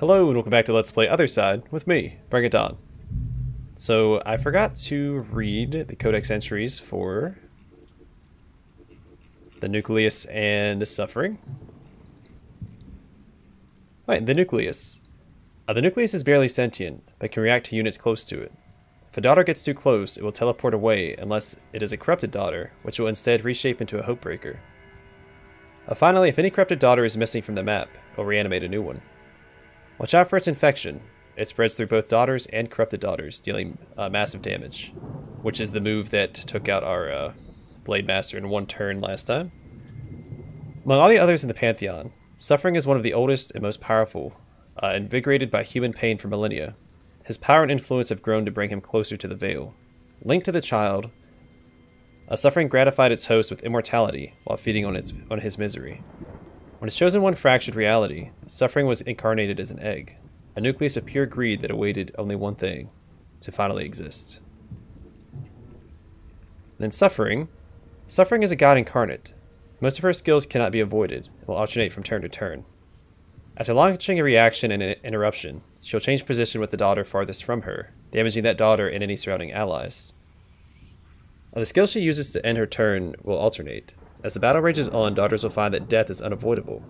Hello and welcome back to Let's Play Othercide with me, BringItDon. So I forgot to read the codex entries for the nucleus and suffering. Right, the nucleus. The nucleus is barely sentient, but can react to units close to it. If a daughter gets too close, it will teleport away unless it is a corrupted daughter, which will instead reshape into a hope breaker. Finally, if any corrupted daughter is missing from the map, it will reanimate a new one. Watch out for its infection. It spreads through both daughters and corrupted daughters, dealing massive damage, which is the move that took out our Blade Master in one turn last time. Among all the others in the Pantheon, Suffering is one of the oldest and most powerful, invigorated by human pain for millennia. His power and influence have grown to bring him closer to the Veil. Linked to the child, Suffering gratified its host with immortality while feeding on his misery. When his chosen one fractured reality, Suffering was incarnated as an egg, a nucleus of pure greed that awaited only one thing, to finally exist. Then Suffering is a god incarnate. Most of her skills cannot be avoided, and will alternate from turn to turn. After launching a reaction and an interruption, she'll change position with the daughter farthest from her, damaging that daughter and any surrounding allies. The skill she uses to end her turn will alternate. As the battle rages on, daughters will find that death is unavoidable.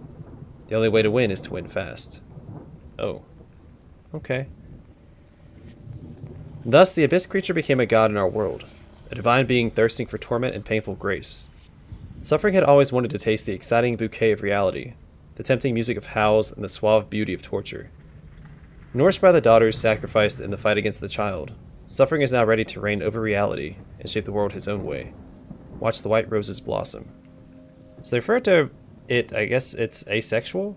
The only way to win is to win fast. Oh. Okay. Thus, the Abyss creature became a god in our world, a divine being thirsting for torment and painful grace. Suffering had always wanted to taste the exciting bouquet of reality, the tempting music of howls, and the suave beauty of torture. Nourished by the daughters sacrificed in the fight against the child, Suffering is now ready to reign over reality and shape the world his own way. Watch the white roses blossom. So they refer to it, I guess it's asexual?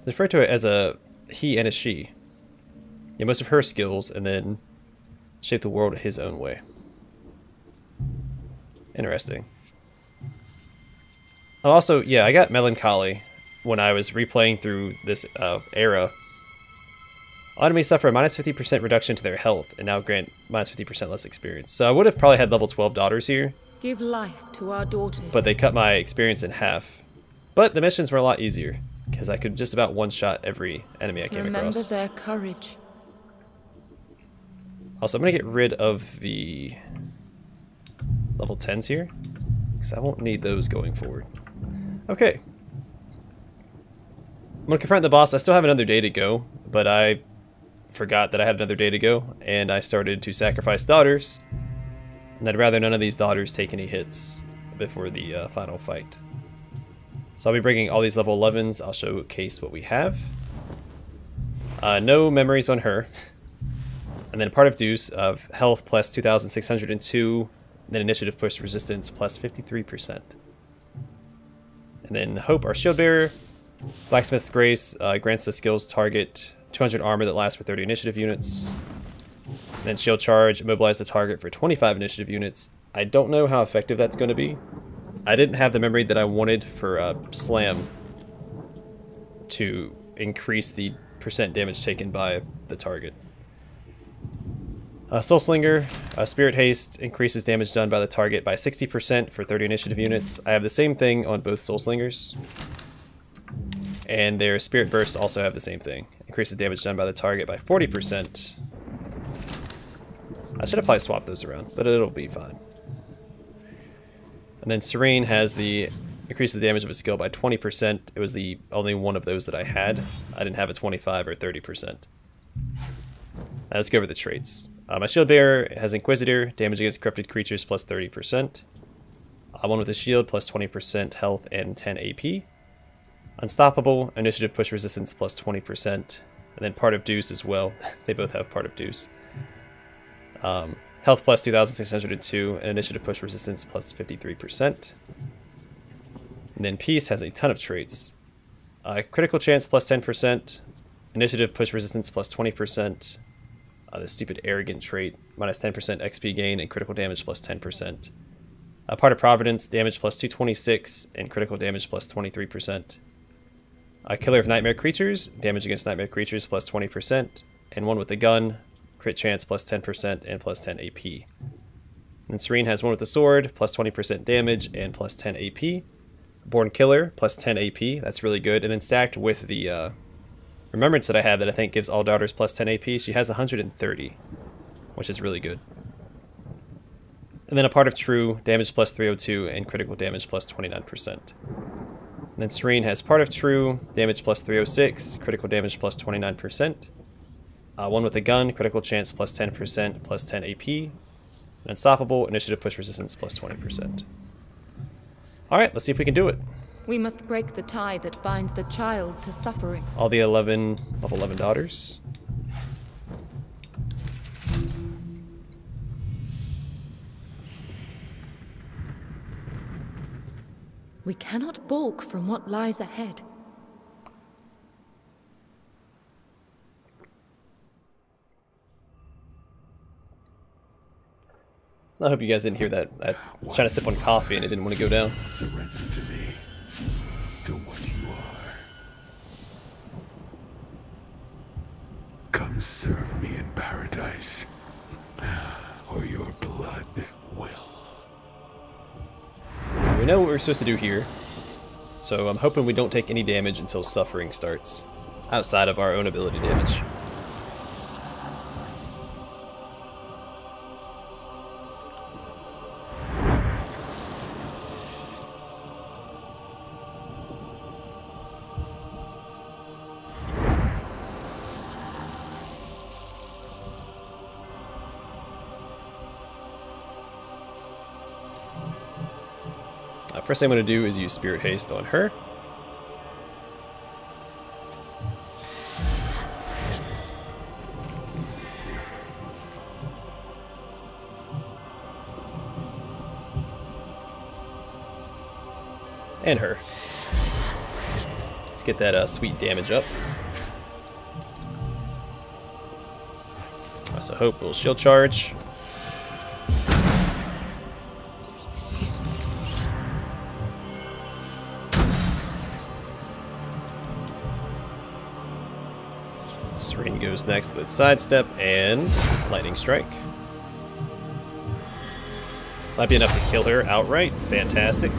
They refer to it as a he and a she. Yeah, most of her skills, and then shape the world his own way. Interesting. Oh, also, yeah, I got melancholy when I was replaying through this era. All enemies suffer a minus 50% reduction to their health, and now grant minus 50% less experience. So I would have probably had level 12 daughters here. Give life to our daughters. But they cut my experience in half. But the missions were a lot easier, because I could just about one-shot every enemy I came across. Remember their courage. Also, I'm going to get rid of the level 10s here, because I won't need those going forward. Okay. I'm going to confront the boss. I still have another day to go, but I forgot that I had another day to go, and I started to sacrifice daughters. And I'd rather none of these daughters take any hits before the final fight. So I'll be bringing all these level 11s. I'll showcase what we have. No memories on her. And then part of Deuce of health plus 2,602. And then initiative push resistance plus 53%. And then Hope, our shield bearer. Blacksmith's Grace grants the skills target 200 armor that lasts for 30 initiative units. Then Shield Charge, immobilize the target for 25 initiative units. I don't know how effective that's going to be. I didn't have the memory that I wanted for Slam to increase the percent damage taken by the target. Soul Slinger, Spirit Haste increases damage done by the target by 60% for 30 initiative units. I have the same thing on both Soul Slingers. And their Spirit Bursts also have the same thing. Increases damage done by the target by 40%. I should have probably swapped those around, but it'll be fine. And then Serene has the increases the damage of a skill by 20%. It was the only one of those that I had. I didn't have a 25 or 30%. Now let's go over the traits. My Shield Bearer has Inquisitor, damage against corrupted creatures plus 30%. One with a shield plus 20% health and 10 AP. Unstoppable, initiative push resistance plus 20%. And then part of Deuce as well. They both have part of Deuce. Health plus 2,602 and initiative push resistance plus 53%. And then Peace has a ton of traits. Critical chance plus 10%, initiative push resistance plus 20%, the stupid arrogant trait minus 10% XP gain and critical damage plus 10%. Part of Providence, damage plus 226 and critical damage plus 23%. Killer of Nightmare Creatures, damage against Nightmare Creatures plus 20%, and one with a gun, crit chance plus 10% and plus 10 AP. And Serene has one with the sword, plus 20% damage and plus 10 AP. Born Killer, plus 10 AP, that's really good. And then stacked with the remembrance that I have that I think gives all daughters plus 10 AP. She has 130, which is really good. And then a part of True, damage plus 302, and critical damage plus 29%. And then Serene has part of True, damage plus 306, critical damage plus 29%. One with a gun, critical chance plus 10%, plus 10 AP. And Unstoppable, initiative push resistance plus 20%. Alright, let's see if we can do it. We must break the tie that binds the child to suffering. All the level 11 daughters. We cannot balk from what lies ahead. I hope you guys didn't hear that. I was trying to sip on coffee and it didn't want to go down. Surrender to me, to what you are. Come serve me in paradise, or your blood will. We know what we're supposed to do here, so I'm hoping we don't take any damage until suffering starts, outside of our own ability damage. First thing I'm going to do is use Spirit Haste on her. And her. Let's get that sweet damage up. I also hope we'll shield charge. Serene goes next with Sidestep and Lightning Strike. Might be enough to kill her outright. Fantastic.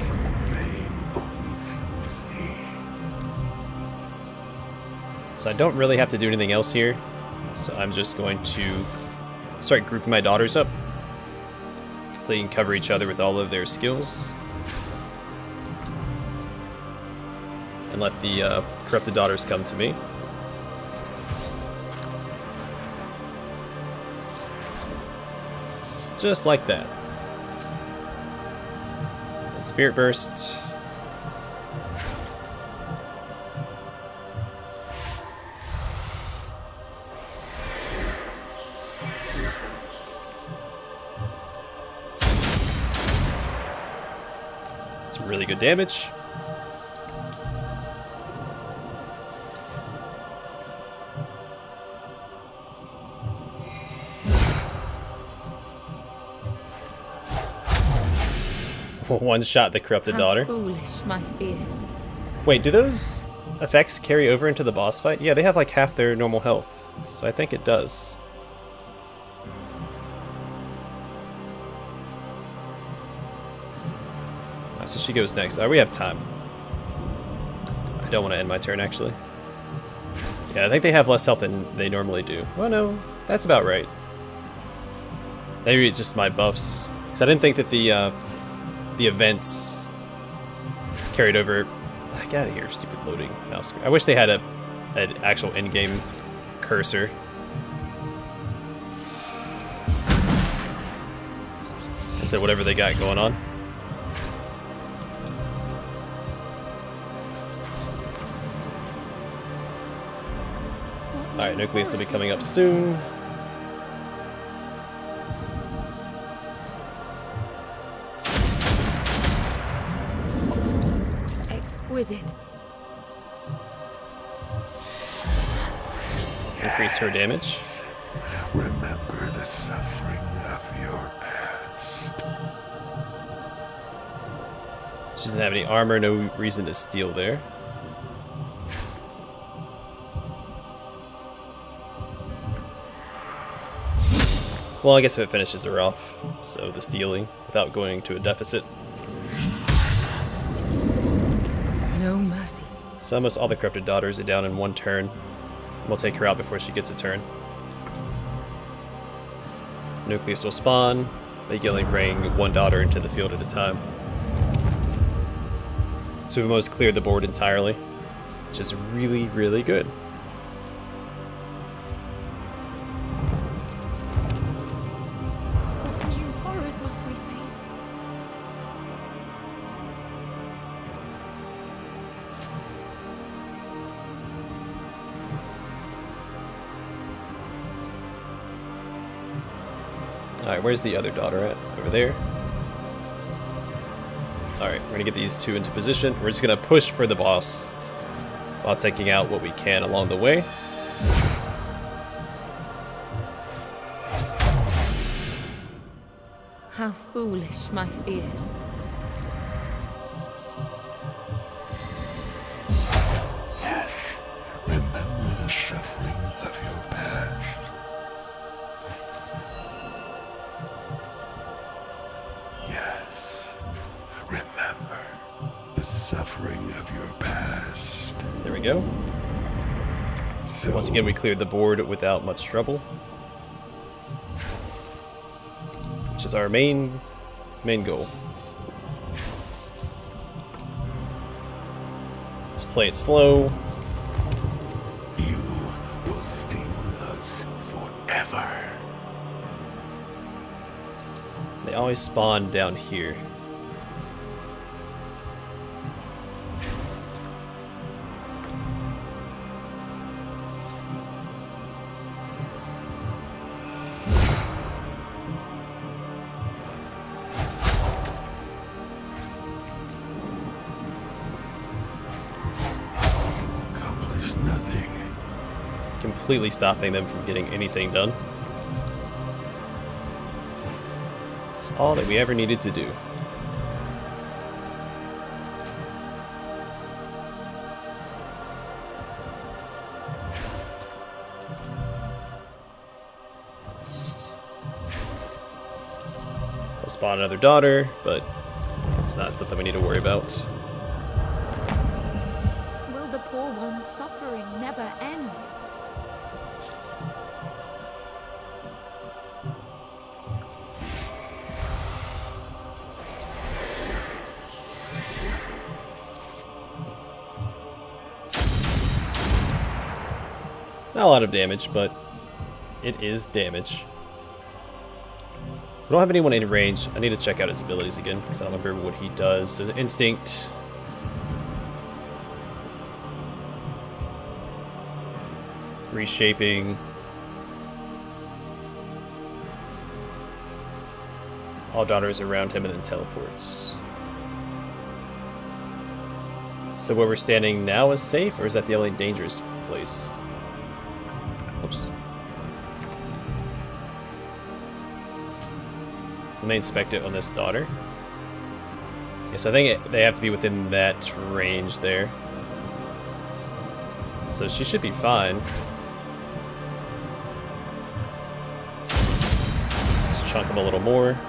So I don't really have to do anything else here. So I'm just going to start grouping my daughters up so they can cover each other with all of their skills. And let the corrupted daughters come to me. Just like that. And Spirit Burst. Some really good damage. One shot the corrupted daughter. Foolish, my fears. Wait, do those effects carry over into the boss fight? Yeah, they have like half their normal health, so I think it does. Alright, so she goes next. We have time. I don't want to end my turn, actually. Yeah, I think they have less health than they normally do. Well, no, that's about right. Maybe it's just my buffs. Because I didn't think that the events carried over. Get out of here, stupid loading mouse screen. I wish they had an actual in-game cursor. Instead of whatever they got going on. Alright, Nucleus will be coming up soon. Exquisite. Increase her damage. Remember the suffering of your past. She doesn't have any armor, no reason to steal there. Well, I guess if it finishes her off, so the stealing without going to a deficit. No mercy. So almost all the corrupted daughters are down in one turn. We'll take her out before she gets a turn. Nucleus will spawn, but you can only bring one daughter into the field at a time. So we almost cleared the board entirely, which is really, really good. What new horrors must we face? Alright, where's the other daughter at? Over there. Alright, we're gonna get these two into position. We're just gonna push for the boss while taking out what we can along the way. How foolish my fears. Yes. Remember the suffering of your past. Yes. Remember the suffering of your past. There we go. So Once again, we cleared the board without much trouble, which is our main goal. Let's play it slow. you will stay with us forever. They always spawn down here. Accomplish nothing. Completely stopping them from getting anything done. It's all that we ever needed to do. We'll spawn another daughter, but it's not something we need to worry about. Will the poor one's suffering never end? Not a lot of damage, but it is damage. We don't have anyone in range. I need to check out his abilities again, because I don't remember what he does. So instinct. Reshaping. All daughters around him and then teleports. So where we're standing now is safe, or is that the only dangerous place? Oops. Let me inspect it on this daughter. Yes, I think they have to be within that range there. So she should be fine. Let's chunk him a little more.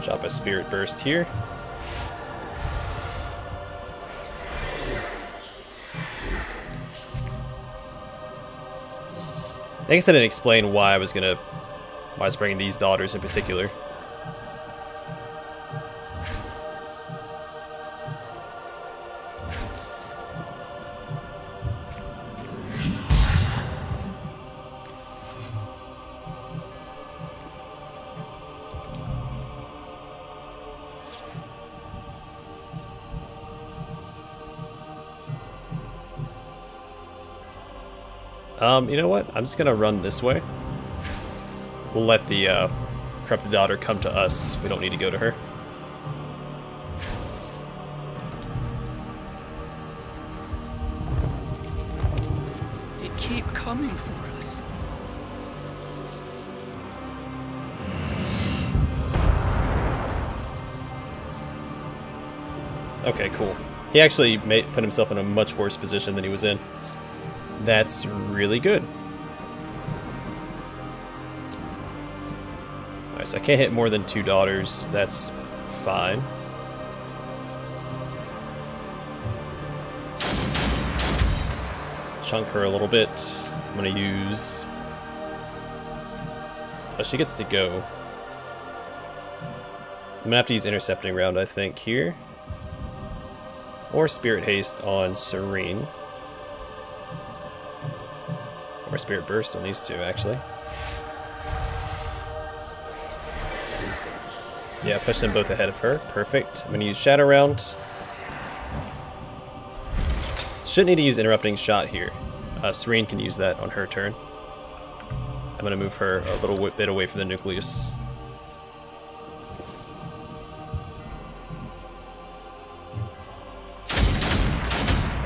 Drop a spirit burst here. I guess I didn't explain why I was bringing these daughters in particular. You know what? I'm just gonna run this way. We'll let the corrupted daughter come to us. We don't need to go to her. They keep coming for us. Okay, cool. He actually put himself in a much worse position than he was in. That's really good. Alright, so I can't hit more than 2 daughters. That's fine. chunk her a little bit. I'm gonna use... Oh, she gets to go. I'm gonna have to use Intercepting Round, I think, here. Or Spirit Haste on Serene. Or Spirit Burst on these two, actually. Yeah, push them both ahead of her. Perfect. I'm gonna use Shadow Round. Shouldn't need to use Interrupting Shot here. Serene can use that on her turn. I'm gonna move her a little bit away from the nucleus.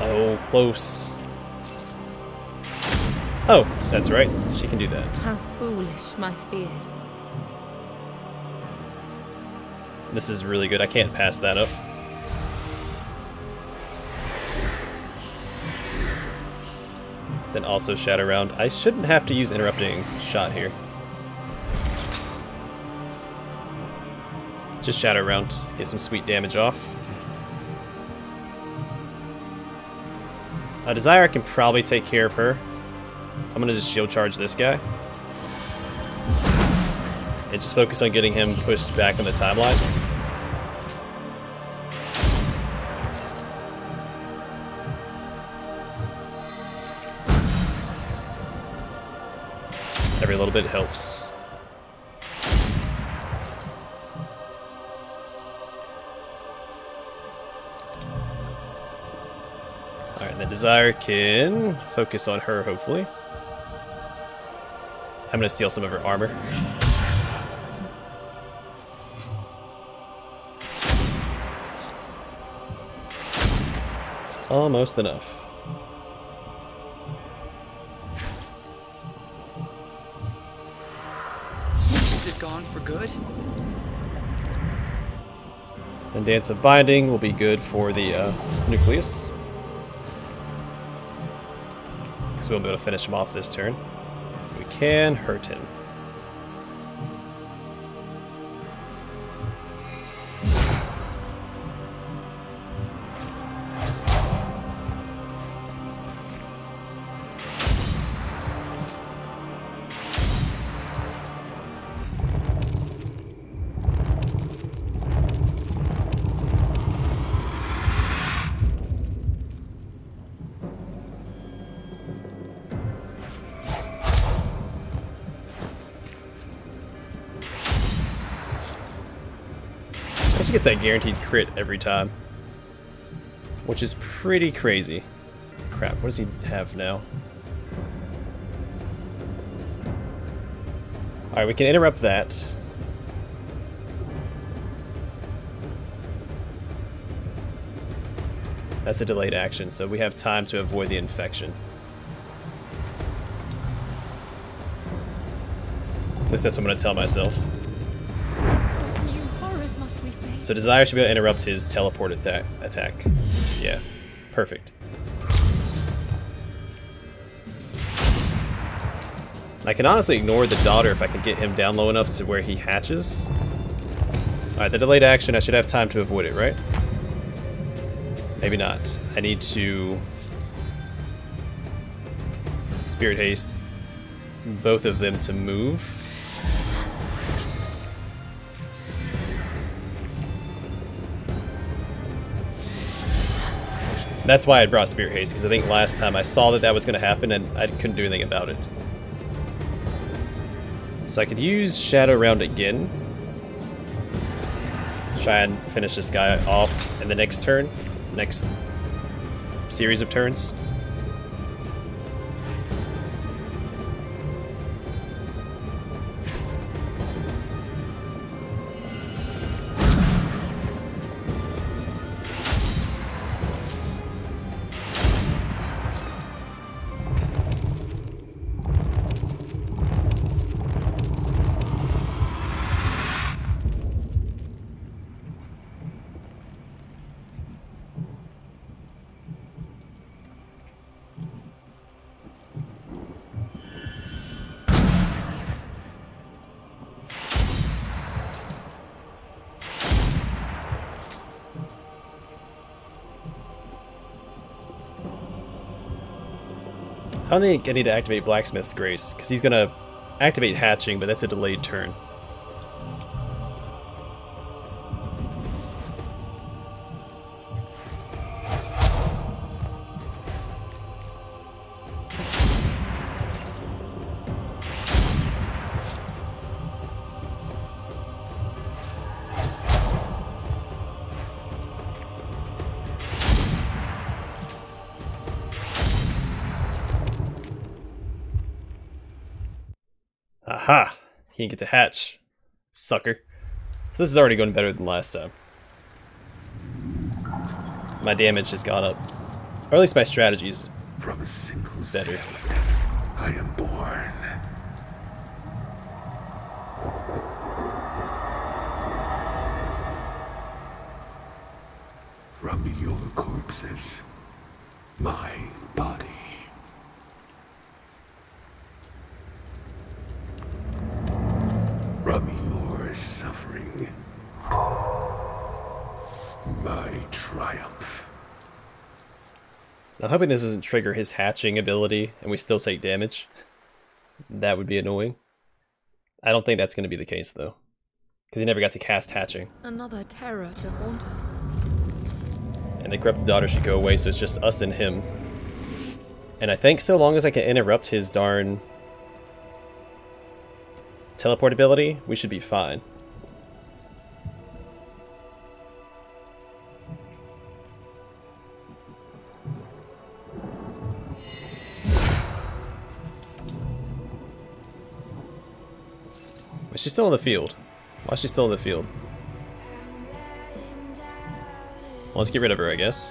Oh, close. Oh, that's right. She can do that. How foolish my fears. This is really good. I can't pass that up. Then also Shadow Round. I shouldn't have to use Interrupting Shot here. Just Shadow Round. Get some sweet damage off. Desire can probably take care of her. I'm gonna just shield charge this guy. And just focus on getting him pushed back on the timeline. Every little bit helps. Alright, the Desire can focus on her, hopefully. I'm gonna steal some of her armor. Almost enough. Is it gone for good? And Dance of Binding will be good for the nucleus. Because we'll be able to finish him off this turn. We can hurt him. She gets that guaranteed crit every time, which is pretty crazy. Crap, what does he have now? Alright, we can interrupt that. That's a delayed action, so we have time to avoid the infection. At least that's what I'm going to tell myself. So Desire should be able to interrupt his teleport attack. Yeah, perfect. I can honestly ignore the daughter if I can get him down low enough to where he hatches. Alright, the delayed action, I should have time to avoid it, right? Maybe not. I need to Spirit Haste both of them to move. That's why I brought Spirit Haste, because I think last time I saw that that was going to happen and I couldn't do anything about it. So I could use Shadow Round again. Try and finish this guy off in the next turn. Next series of turns. don't think I need to activate Blacksmith's Grace, because he's gonna activate hatching, but that's a delayed turn. Aha! He didn't get to hatch. Sucker. So this is already going better than last time. My damage has gone up. Or at least my strategy's From a single better. seed, I am born. From your corpses, my body. From your suffering, my triumph. I'm hoping this doesn't trigger his hatching ability and we still take damage. That would be annoying. I don't think that's going to be the case though, because he never got to cast hatching. Another terror to haunt us. And the corrupted daughter should go away, so it's just us and him. And I think so long as I can interrupt his darn teleport ability, we should be fine. But she's still in the field. Why is she still in the field? Well, let's get rid of her, I guess.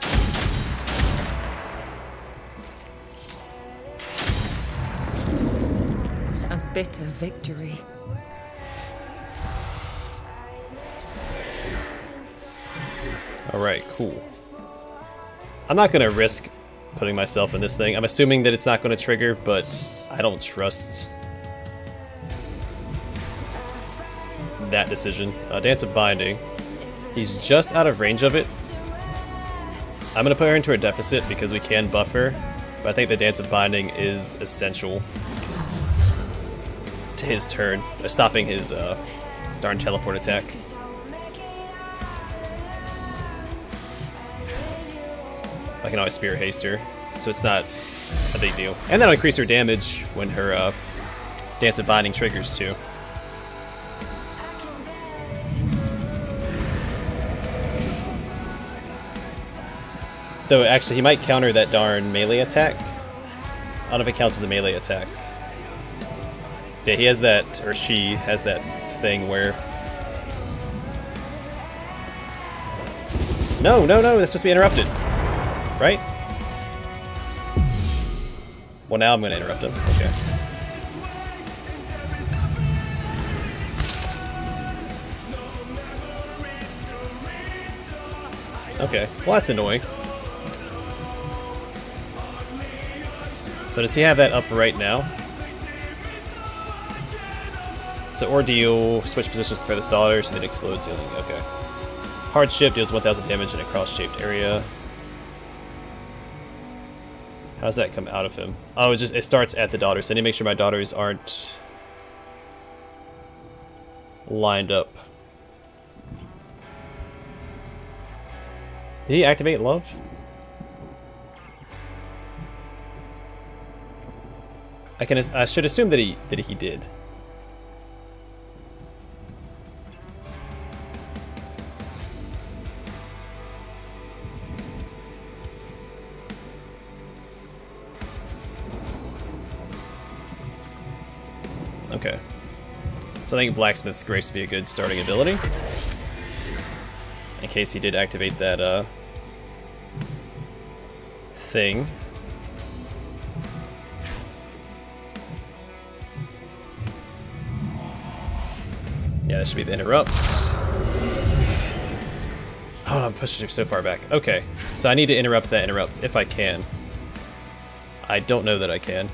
A bitter victory. Alright, cool. I'm not gonna risk putting myself in this thing. I'm assuming that it's not gonna trigger, but I don't trust that decision. Dance of Binding. He's just out of range of it. I'm gonna put her into a deficit because we can buff her, but I think the Dance of Binding is essential to his turn, stopping his darn teleport attack. I can always Spear Haste her, so it's not a big deal. And that'll increase her damage when her Dance of Binding triggers too. Though actually he might counter that darn melee attack. I don't know if it counts as a melee attack. Yeah, he has that, or she has that thing where... No, no, no, that's supposed to be interrupted. Right? Well, now I'm going to interrupt him. Okay. Okay, well that's annoying. So does he have that up right now? So Ordeal, switch positions with Feather's Daughter, so it explodes ceiling. Okay. Hardship deals 1000 damage in a cross-shaped area. How does that come out of him? Oh, it starts at the daughter, so I need to make sure my daughters aren't lined up. Did he activate love? I should assume that he did. Okay. So I think Blacksmith's Grace would be a good starting ability. In case he did activate that thing. Yeah, that should be the interrupts. Oh, I'm pushing so far back. Okay, so I need to interrupt that interrupt if I can. I don't know that I can.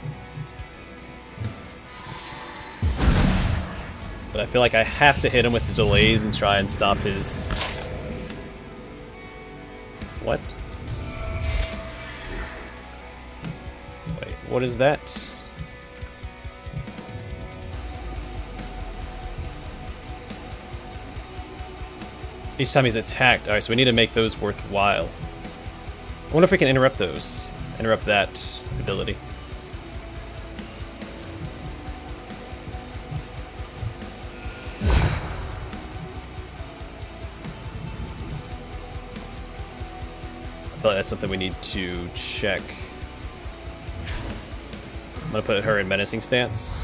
But I feel like I have to hit him with the delays and try and stop his... What? Wait, What is that? Each time he's attacked. Alright, so we need to make those worthwhile. I wonder if we can interrupt those. Interrupt that ability. I feel like that's something we need to check. I'm gonna put her in menacing stance.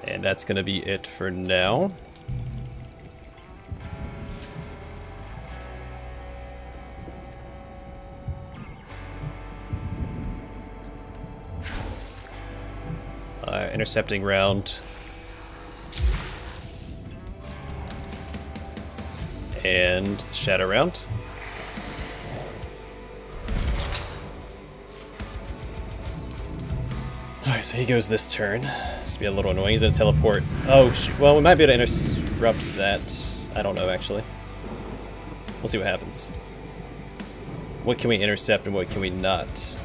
And that's gonna be it for now. Intercepting round. And shadow round. Alright, so he goes this turn. This will be a little annoying. He's gonna teleport. Oh, shoot. Well, we might be able to interrupt that. I don't know, actually. We'll see what happens. What can we intercept and what can we not?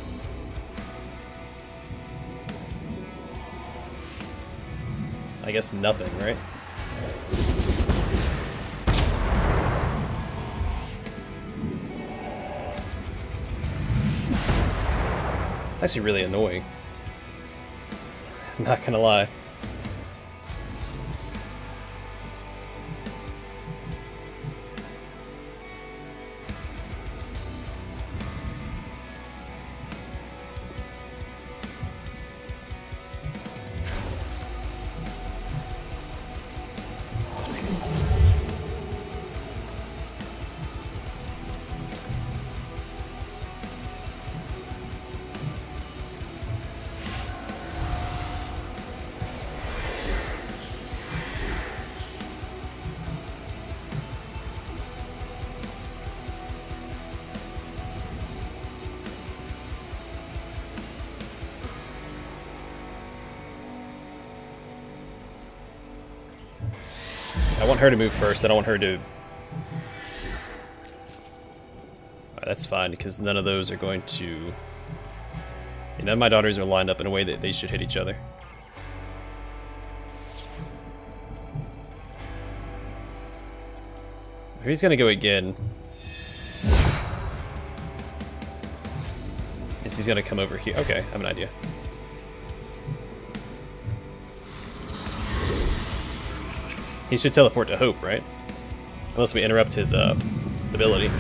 I guess nothing, right? It's actually really annoying. I'm not gonna lie. I want her to move first. I don't want her to... Alright, that's fine, because none of those are going to... None of my daughters are lined up in a way that they should hit each other. Maybe he's gonna go again. Yes, he's gonna come over here. Okay, I have an idea. He should teleport to Hope, right? Unless we interrupt his ability.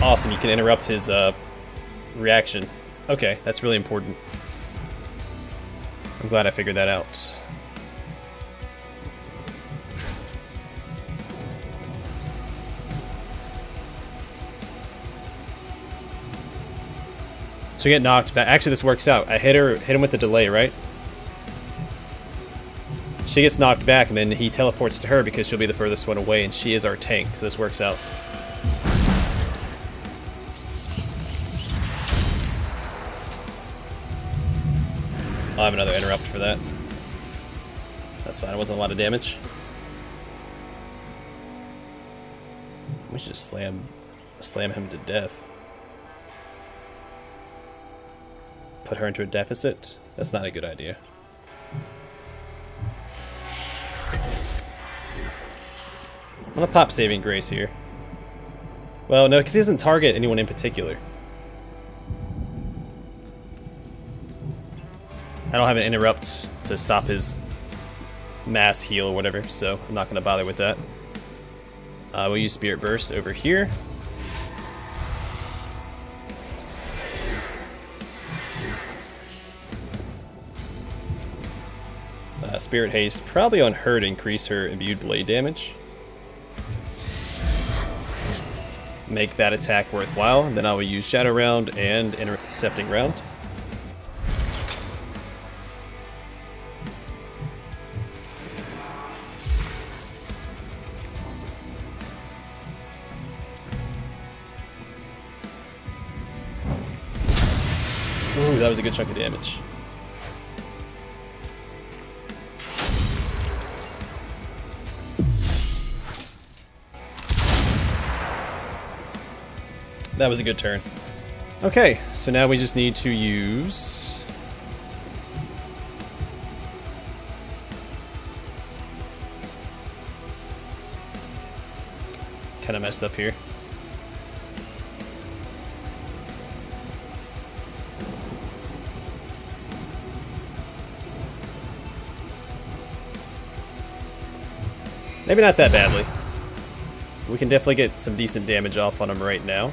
Awesome, you can interrupt his reaction. Okay, that's really important. I'm glad I figured that out. So we get knocked back. Actually, this works out. I hit him with the delay, right? She gets knocked back, and then he teleports to her because she'll be the furthest one away, and she is our tank, so this works out. I'll have another interrupt for that. That's fine, it wasn't a lot of damage. We should just slam him to death. Put her into a deficit? That's not a good idea. I'm gonna pop Saving Grace here. Well, no, because he doesn't target anyone in particular. I don't have an interrupt to stop his mass heal or whatever, so I'm not going to bother with that. We'll use Spirit Burst over here. Spirit Haste, probably on her to increase her imbued blade damage. make that attack worthwhile. And then I will use Shadow Round and Intercepting Round. Ooh, that was a good chunk of damage. That was a good turn. Okay, so now we just need to use... Kind of messed up here. Maybe not that badly. We can definitely get some decent damage off on him right now.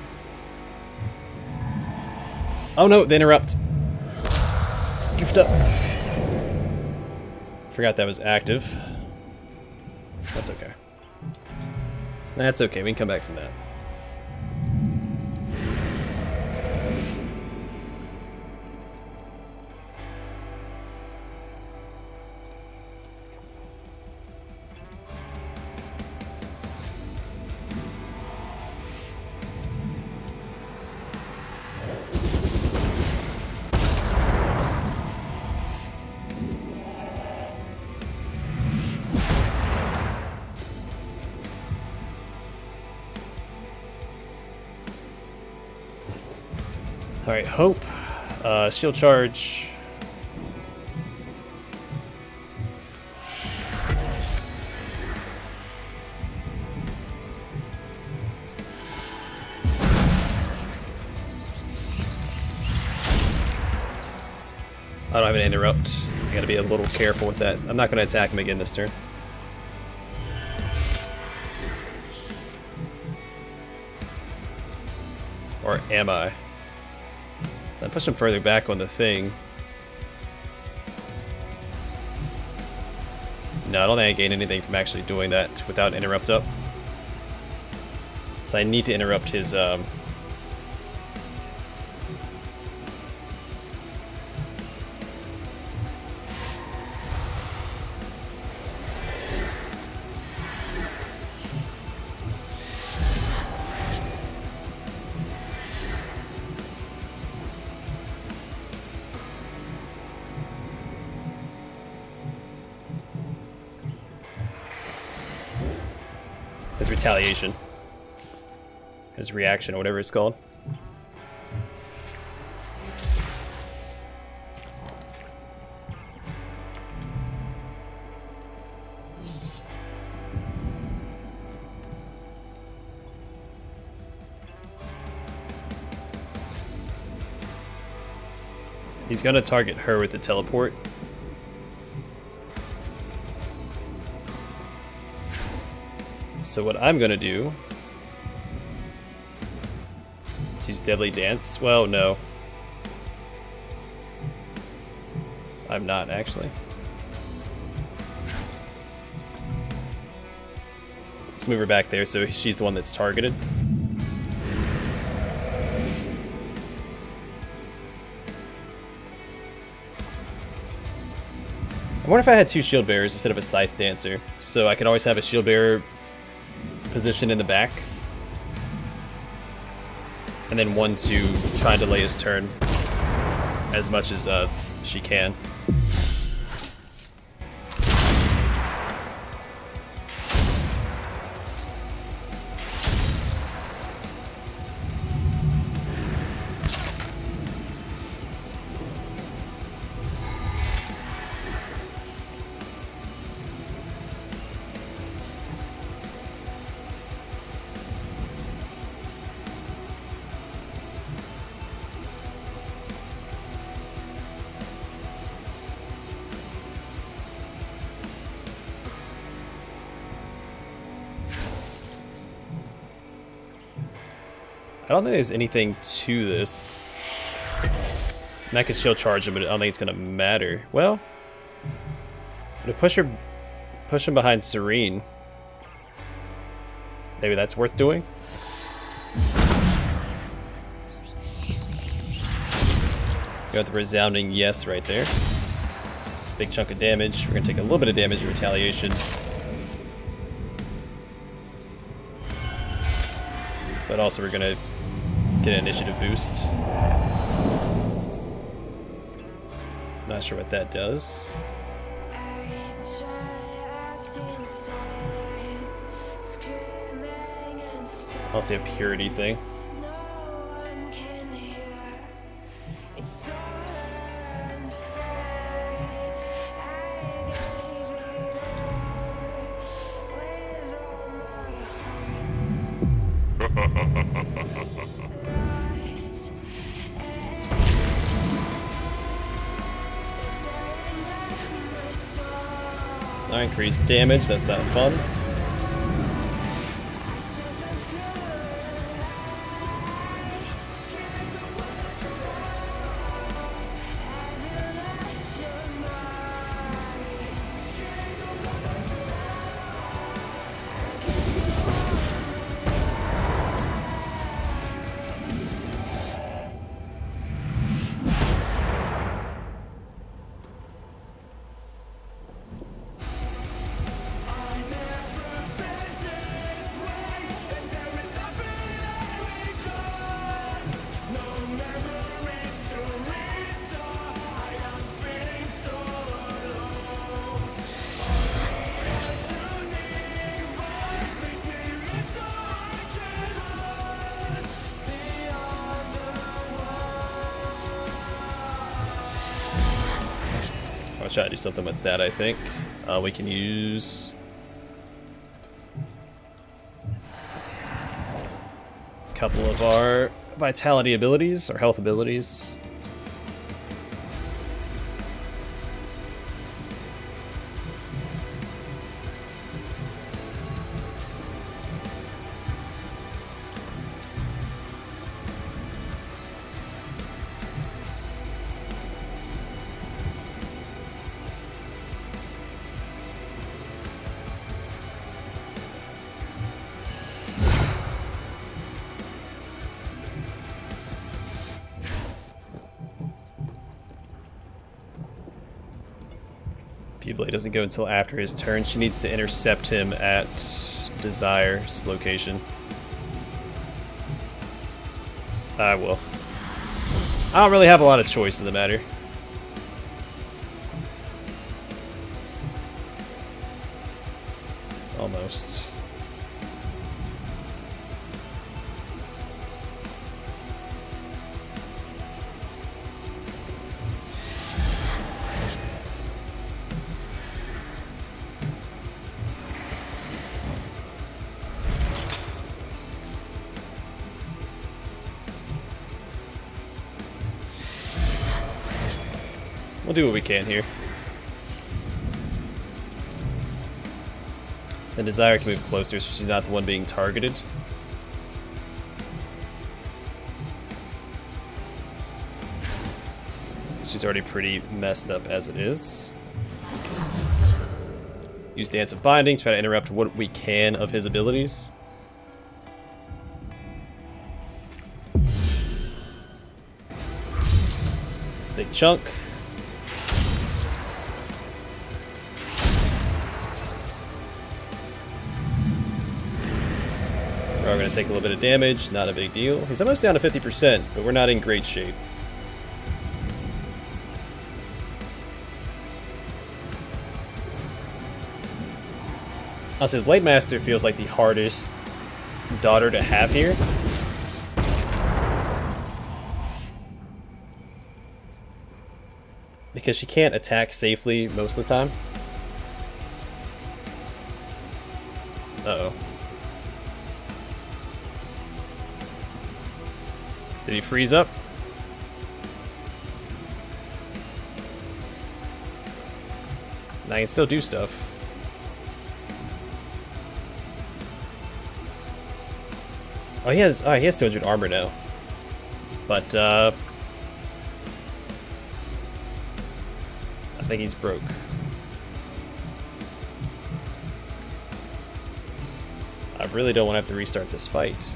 Oh no, the interrupt. Goofed up. Forgot that was active. That's okay. That's okay, we can come back from that. Alright, Hope. Shield Charge. I don't have an interrupt. I gotta be a little careful with that. I'm not gonna attack him again this turn. Or am I? So I push him further back on the thing. No, I don't think I gain anything from actually doing that without interrupt up. So I need to interrupt his retaliation. His reaction, or whatever it's called. He's gonna target her with the teleport. So what I'm gonna do is use Deadly Dance. Well, no. I'm not, actually. Let's move her back there so she's the one that's targeted. I wonder if I had two shield bearers instead of a scythe dancer, so I could always have a shield bearer position in the back, and then one to try and delay his turn as much as she can. I don't think there's anything to this. And I could shield charge him, but I don't think it's gonna matter. Well, to push him behind Serene. Maybe that's worth doing. Got the resounding yes right there. Big chunk of damage. We're gonna take a little bit of damage in retaliation. But also we're gonna get an initiative boost. Not sure what that does. I don't see a purity thing. Increased damage, that's not fun. I'll try to do something with that, I think. We can use a couple of our vitality abilities, or health abilities. Blade doesn't go until after his turn. She needs to intercept him at Desire's location. I will. I don't really have a lot of choice in the matter. Almost. We'll do what we can here. The Desire can move closer so she's not the one being targeted. She's already pretty messed up as it is. Use Dance of Binding, try to interrupt what we can of his abilities. Big chunk. We're going to take a little bit of damage, not a big deal. He's almost down to 50%, but we're not in great shape. Honestly, the Blade Master feels like the hardest daughter to have here. Because she can't attack safely most of the time. Uh-oh. Did he freeze up? I can still do stuff. Oh, he has 200 armor now. But I think he's broke. I really don't want to have to restart this fight.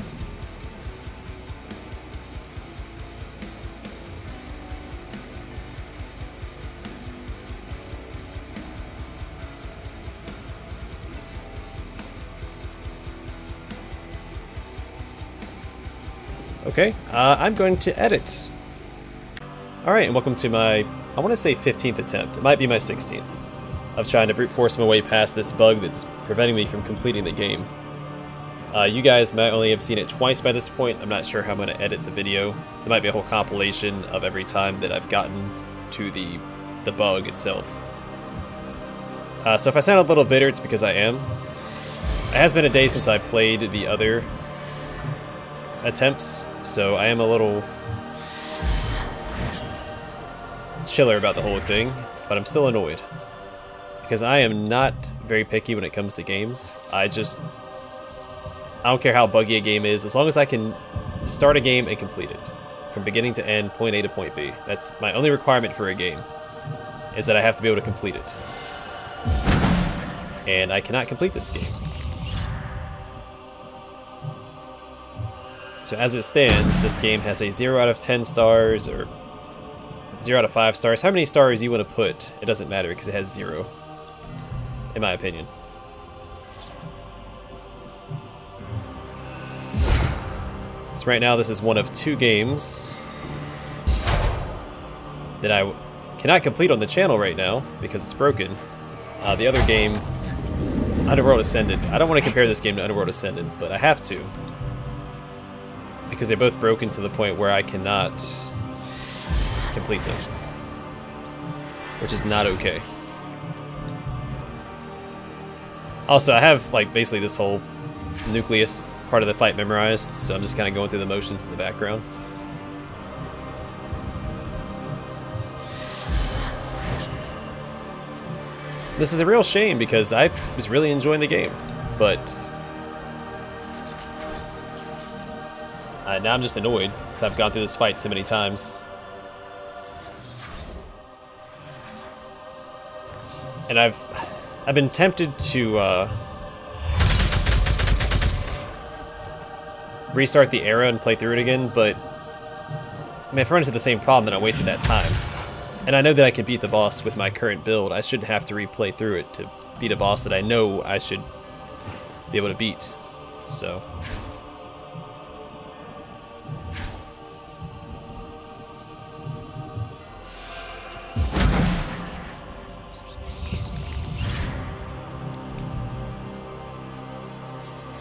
Okay, I'm going to edit. Alright, and welcome to my, I want to say 15th attempt. It might be my 16th. Of trying to brute force my way past this bug that's preventing me from completing the game. You guys might only have seen it twice by this point. I'm not sure how I'm going to edit the video. There might be a whole compilation of every time that I've gotten to the bug itself. So if I sound a little bitter, it's because I am. It has been a day since I played the other attempts, so I am a little chiller about the whole thing, but I'm still annoyed. Because I am not very picky when it comes to games. I don't care how buggy a game is, as long as I can start a game and complete it. From beginning to end, point A to point B. That's my only requirement for a game, is that I have to be able to complete it. And I cannot complete this game. So as it stands, this game has a 0 out of 10 stars, or 0 out of 5 stars. How many stars you want to put, it doesn't matter because it has 0, in my opinion. So right now this is one of 2 games that I cannot complete on the channel right now because it's broken. The other game, Underworld Ascended. I don't want to compare this game to Underworld Ascended, but I have to. Because they're both broken to the point where I cannot complete them. Which is not okay. Also, I have, like, basically this whole nucleus part of the fight memorized, so I'm just kind of going through the motions in the background. This is a real shame because I was really enjoying the game, but now I'm just annoyed because I've gone through this fight so many times. And I've been tempted to restart the era and play through it again, but I mean, if I run into the same problem, then I wasted that time. And I know that I can beat the boss with my current build. I shouldn't have to replay through it to beat a boss that I know I should be able to beat. So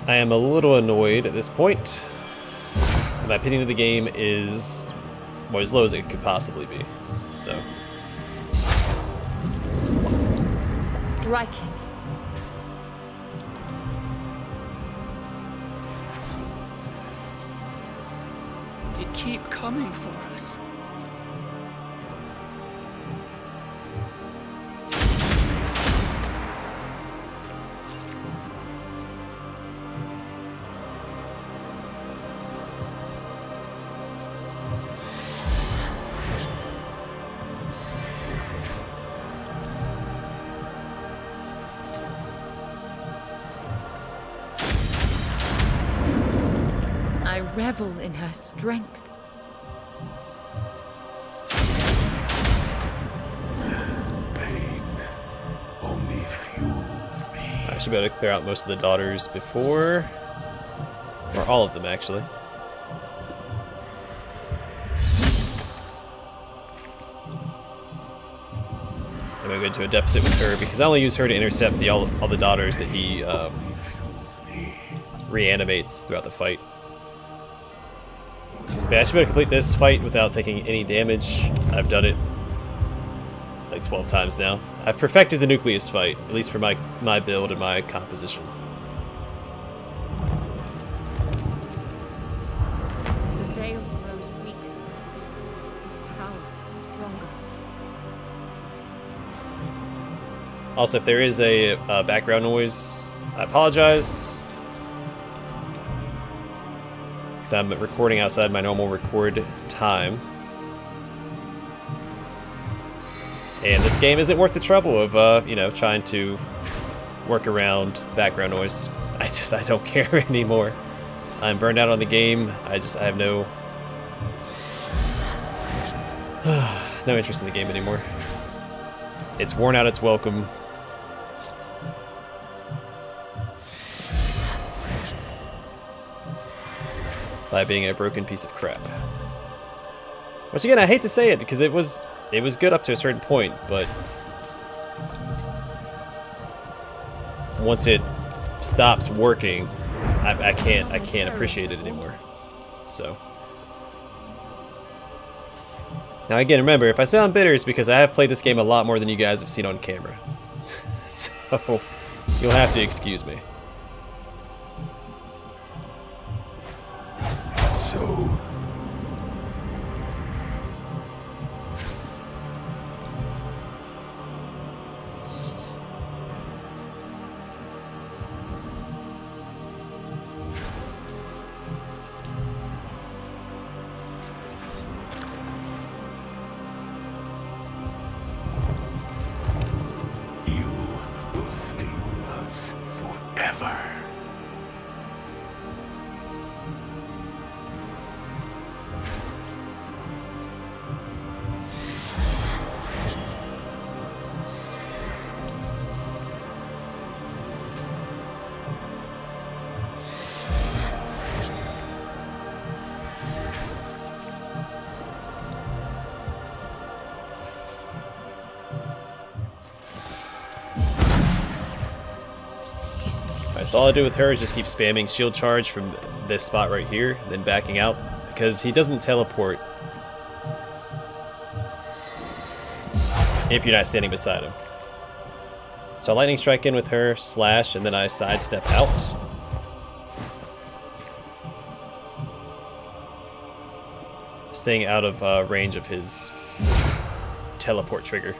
I am a little annoyed at this point. My opinion of the game is, well, as low as it could possibly be. So Striking. They keep coming for us. I revel in her strength. Pain only fuels me. I should be able to clear out most of the daughters before, or all of them actually. I'm gonna go into a deficit with her because I only use her to intercept all the daughters that he reanimates throughout the fight. Yeah, I should be able to complete this fight without taking any damage. I've done it like 12 times now. I've perfected the nucleus fight, at least for my build and my composition. The veil grows weaker. His power stronger. Also, if there is a background noise, I apologize. Because I'm recording outside my normal record time. And this game isn't worth the trouble of, you know, trying to work around background noise. I don't care anymore. I'm burned out on the game. I have no no interest in the game anymore. It's worn out its welcome. by being a broken piece of crap. Which again, I hate to say it because it was good up to a certain point, but once it stops working, I can't appreciate it anymore. So now again, remember, if I sound bitter, it's because I have played this game a lot more than you guys have seen on camera. So you'll have to excuse me. So you will stay with us forever. Alright, so all I do with her is just keep spamming shield charge from this spot right here, then backing out, because he doesn't teleport if you're not standing beside him. So I lightning strike in with her, slash, and then I sidestep out. Staying out of range of his teleport trigger.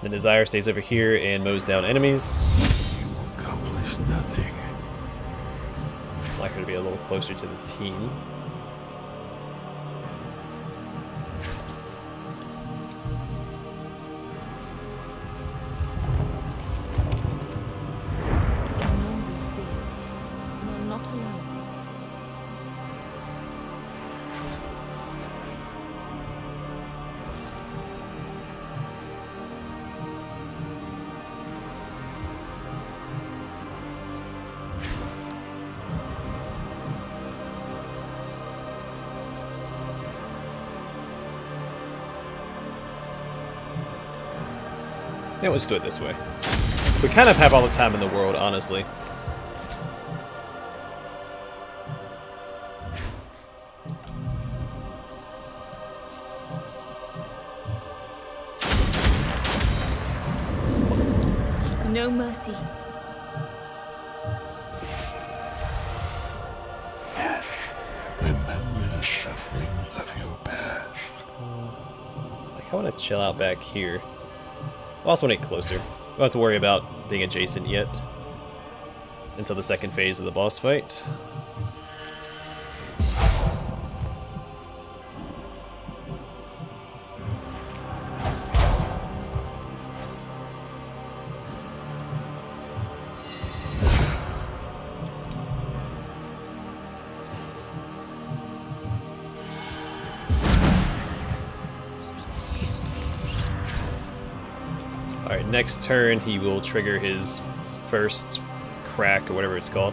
The Desire stays over here and mows down enemies. You accomplish nothing. I'd like her to be a little closer to the team. You're not alone. Yeah, let's do it this way. We kind of have all the time in the world, honestly. No mercy. Yes. Remember the suffering of your past. I want to chill out back here. I also want to get closer. We don't have to worry about being adjacent yet until the second phase of the boss fight. Alright, next turn he will trigger his first crack, or whatever it's called.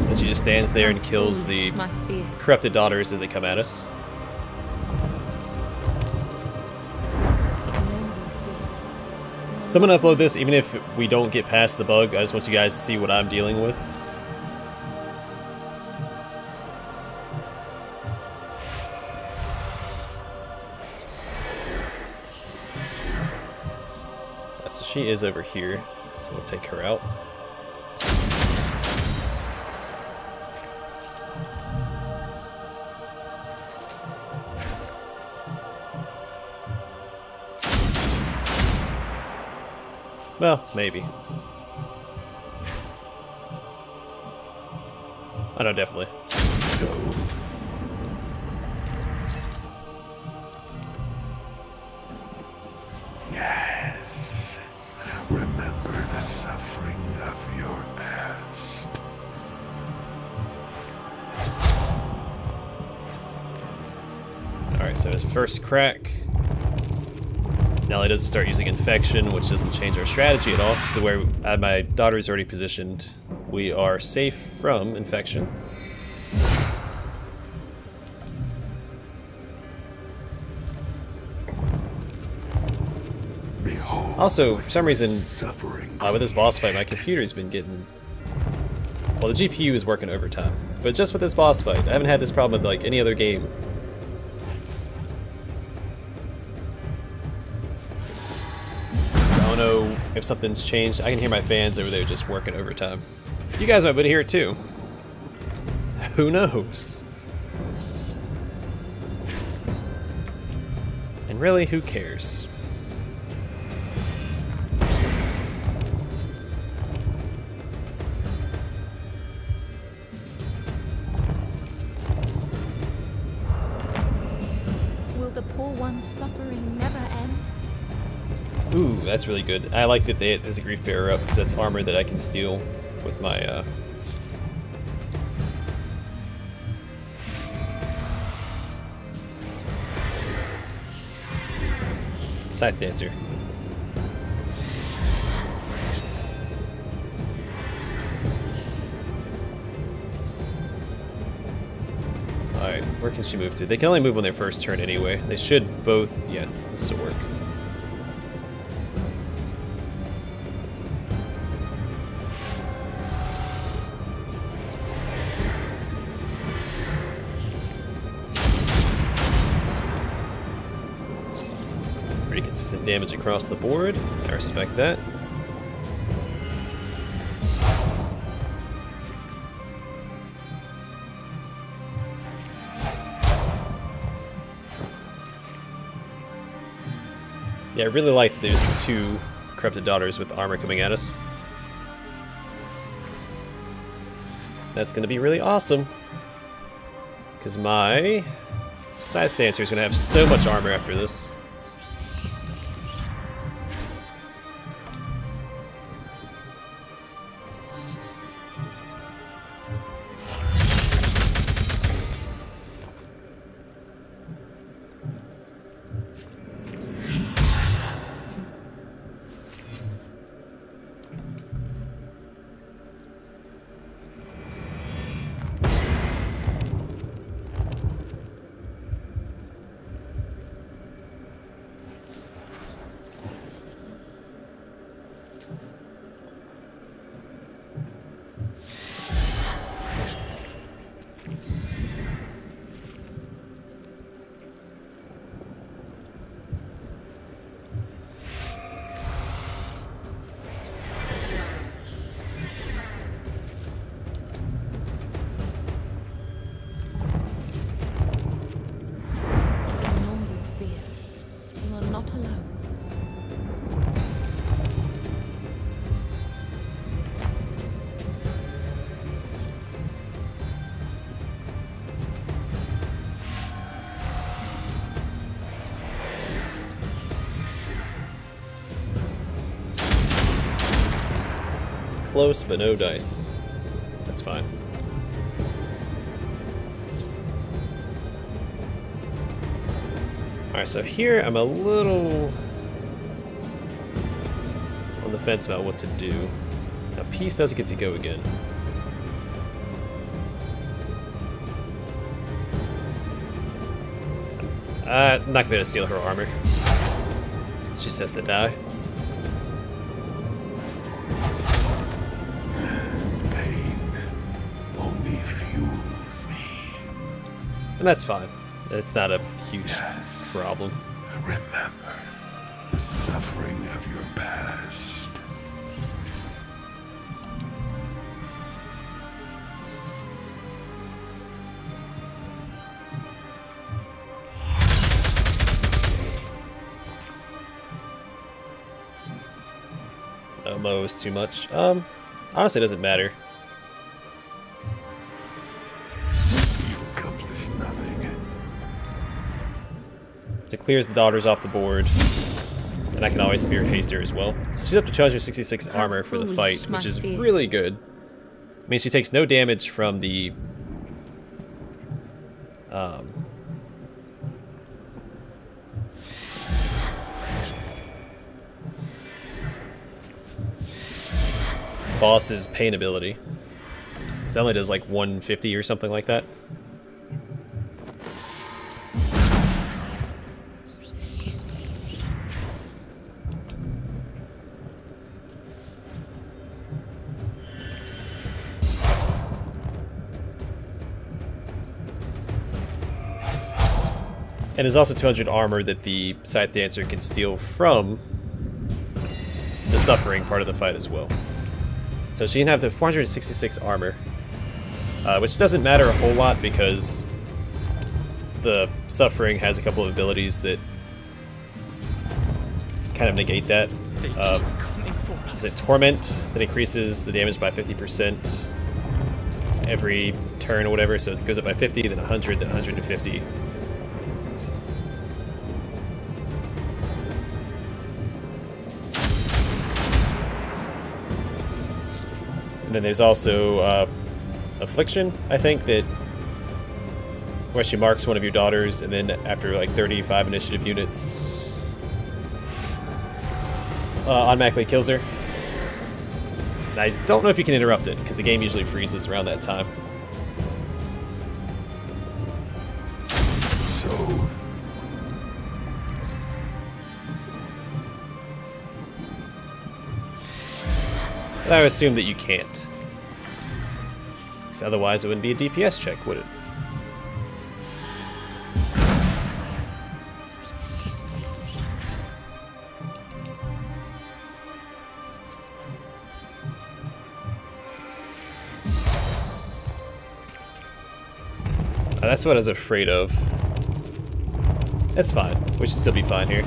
As he just stands there and kills the corrupted daughters as they come at us. So I'm going to upload this even if we don't get past the bug. I just want you guys to see what I'm dealing with. So she is over here, so we'll take her out. Well, maybe. I know, definitely. So yes. Remember the suffering of your past. Alright, so his first crack. Nelly doesn't start using infection, which doesn't change our strategy at all, because where my daughter is already positioned, we are safe from infection. Behold, Also, for some reason, suffering with this boss fight, my computer's been getting... Well, the GPU is working overtime, but just with this boss fight, I haven't had this problem with like any other game. I don't know if something's changed. I can hear my fans over there just working overtime. You guys might be able to hear it too. Who knows? And really, who cares? Will the poor one's suffering never end? Ooh, that's really good. I like that there's a grief bearer up, because that's armor that I can steal with my Scythe Dancer. Alright, where can she move to? They can only move on their first turn anyway. They should both... yeah, this will work. Pretty consistent damage across the board. I respect that. Yeah, I really like those two corrupted daughters with armor coming at us. That's going to be really awesome. Because my Scythe Dancer is going to have so much armor after this. Close, but no dice. That's fine. Alright, so here I'm a little on the fence about what to do. Now, peace doesn't get to go again. I'm not going to steal her armor. She just has to die. And that's fine. It's not a huge problem. Remember the suffering of your past. Mo is too much. Honestly, it doesn't matter. It clears the daughters off the board, and I can always Spirit Haste her as well. So she's up to 266 armor for the fight, which is really good. I mean, she takes no damage from the boss's pain ability. It only does like 150 or something like that. And there's also 200 armor that the Scythe Dancer can steal from the Suffering part of the fight as well. So she can have the 466 armor, which doesn't matter a whole lot because the Suffering has a couple of abilities that kind of negate that. Is it Torment that increases the damage by 50% every turn or whatever, so it goes up by 50, then 100, then 150. And then there's also Affliction, I think, that where she marks one of your daughters, and then after like 35 initiative units, automatically kills her. And I don't know if you can interrupt it, because the game usually freezes around that time. So... I would assume that you can't. Because otherwise it wouldn't be a DPS check, would it? That's what I was afraid of. That's fine. We should still be fine here.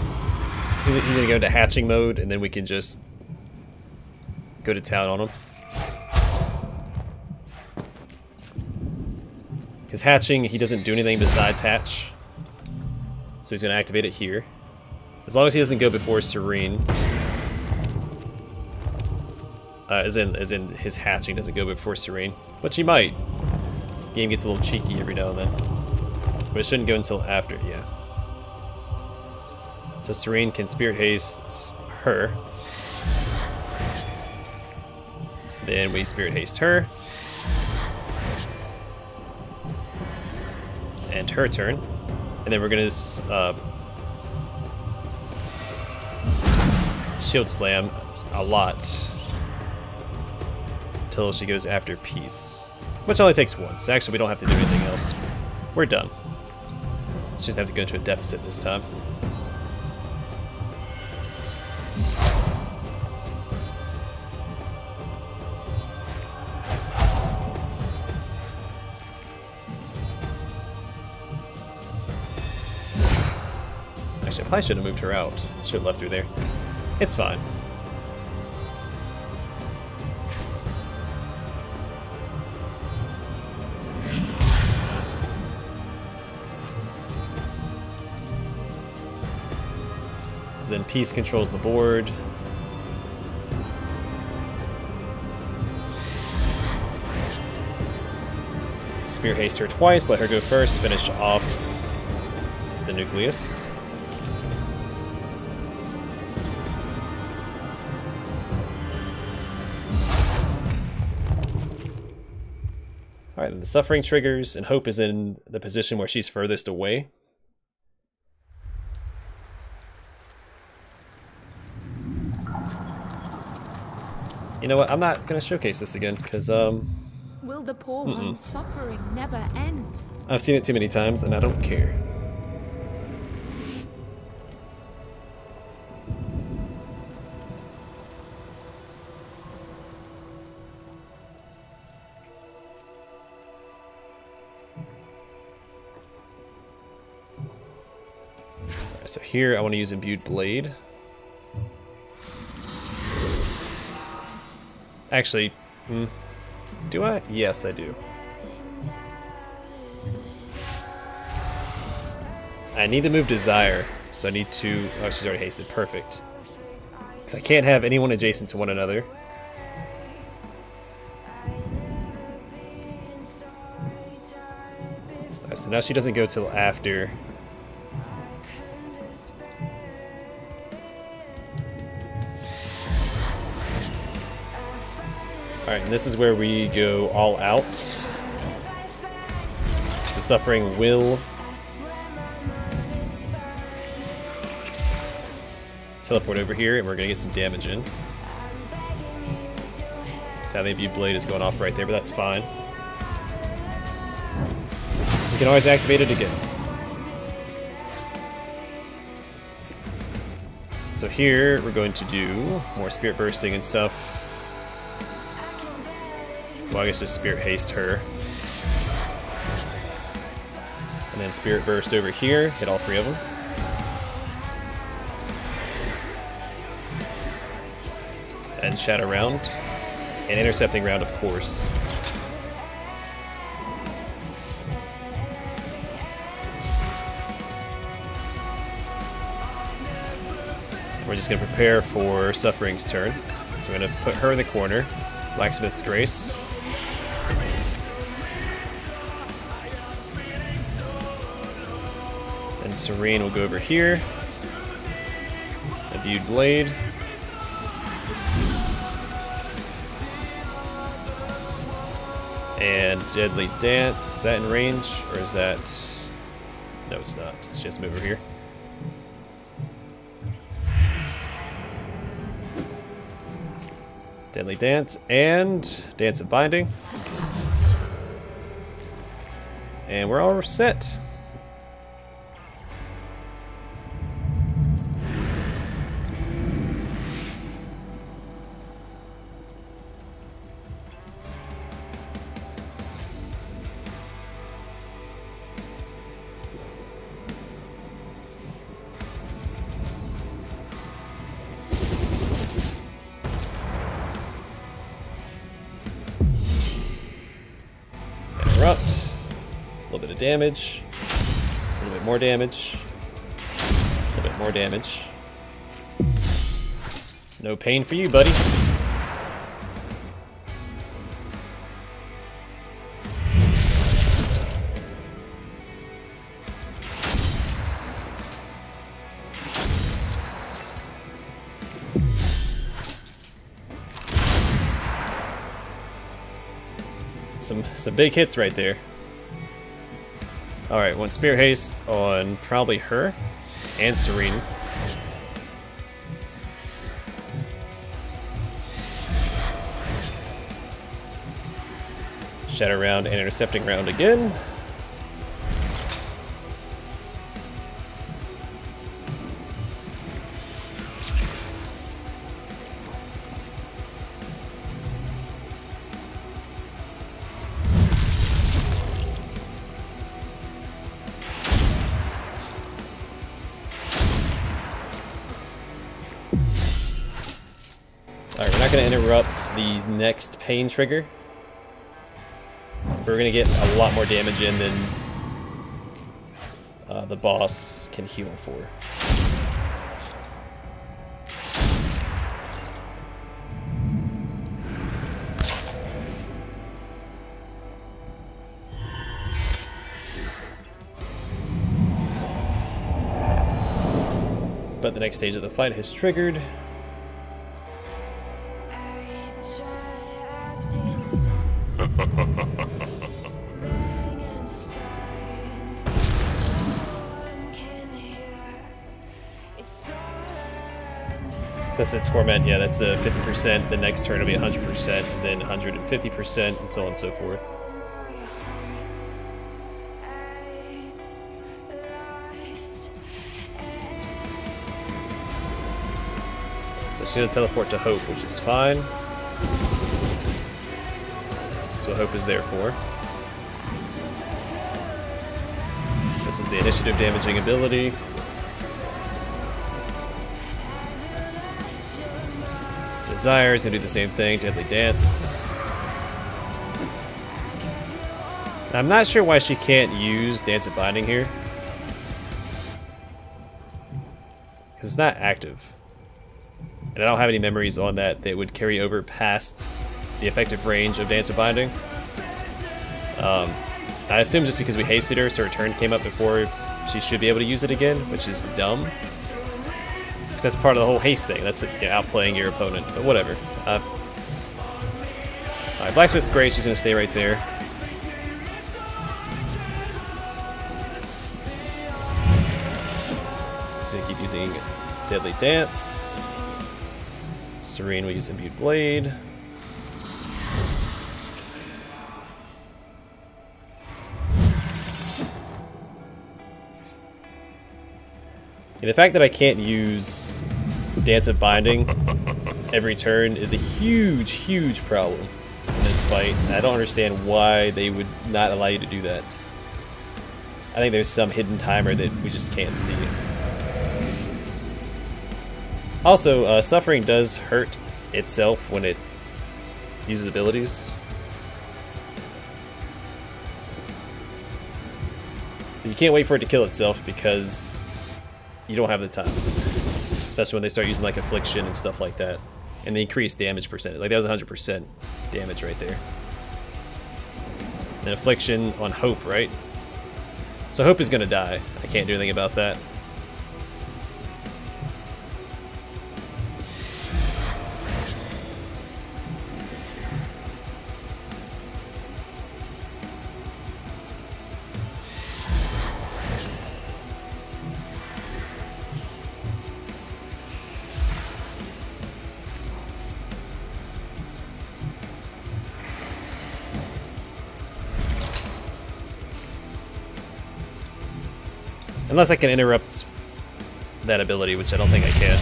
He's gonna go into hatching mode, and then we can just go to town on him. Because hatching, he doesn't do anything besides hatch. So he's going to activate it here. As long as he doesn't go before Serene. As in his hatching doesn't go before Serene. Which he might. The game gets a little cheeky every now and then. But it shouldn't go until after, yeah. So Serene can Spirit Haste her. Then we Spirit Haste her. And her turn. And then we're going to Shield Slam a lot. Until she goes after Peace. Which only takes one, so actually we don't have to do anything else. We're done. She doesn't have to go into a deficit this time. Actually, I probably should have moved her out. Should have left her there. It's fine. Then Peace controls the board. Spirit Haste her twice, let her go first, finish off the nucleus. Alright, then the Suffering triggers, and Hope is in the position where she's furthest away. You know what, I'm not going to showcase this again, because, Will the poor one's suffering never end? I've seen it too many times, and I don't care. Alright, so here I want to use Imbued Blade. Actually, do I? Yes, I do. I need to move Desire, so I need to... Oh, she's already hasted. Perfect. Because I can't have anyone adjacent to one another. Alright, so now she doesn't go till after... Alright, and this is where we go all out. The Suffering will teleport over here, and we're gonna get some damage in. Sadly, View Blade is going off right there, but that's fine. So we can always activate it again. So here, we're going to do more Spirit Bursting and stuff. Well, I guess just Spirit Haste her. And then Spirit Burst over here, hit all three of them. And Shadow Round. And Intercepting Round, of course. We're just going to prepare for Suffering's turn. So we're going to put her in the corner. Blacksmith's Grace. And Serene will go over here. A Viewed Blade. And Deadly Dance. Is that in range? Or is that... No, it's not. She has to move over here. Deadly Dance and Dance of Binding. And we're all set. Interrupt. A little bit of damage. A little bit more damage. A little bit more damage. No pain for you, buddy. Some big hits right there. Alright, one Spear Haste on probably her and Serene. Shadow Round and Intercepting Round again. Alright, we're not going to interrupt the next pain trigger. We're going to get a lot more damage in than the boss can heal for. But the next stage of the fight has triggered. So that's the Torment, yeah, that's the 50%, the next turn will be 100%, and then 150%, and so on and so forth. So she's going to teleport to Hope, which is fine. That's what Hope is there for. This is the initiative damaging ability. Desire is going to do the same thing, Deadly Dance. I'm not sure why she can't use Dance of Binding here. Because it's not active. And I don't have any memories on that would carry over past the effective range of Dance of Binding. I assume just because we hasted her, so her turn came up before she should be able to use it again, which is dumb. That's part of the whole haste thing. That's outplaying your opponent, but whatever. Alright, Blacksmith's great, she's gonna stay right there. So keep using Deadly Dance. Serene will use Imbued Blade. And the fact that I can't use Dance of Binding every turn is a huge, huge problem in this fight. I don't understand why they would not allow you to do that. I think there's some hidden timer that we just can't see. Also, Suffering does hurt itself when it uses abilities. But you can't wait for it to kill itself because you don't have the time. Especially when they start using like Affliction and stuff like that. And the increased damage percentage. Like that was 100% damage right there. And Affliction on Hope, right? So Hope is gonna die. I can't do anything about that. Unless I can interrupt that ability, which I don't think I can.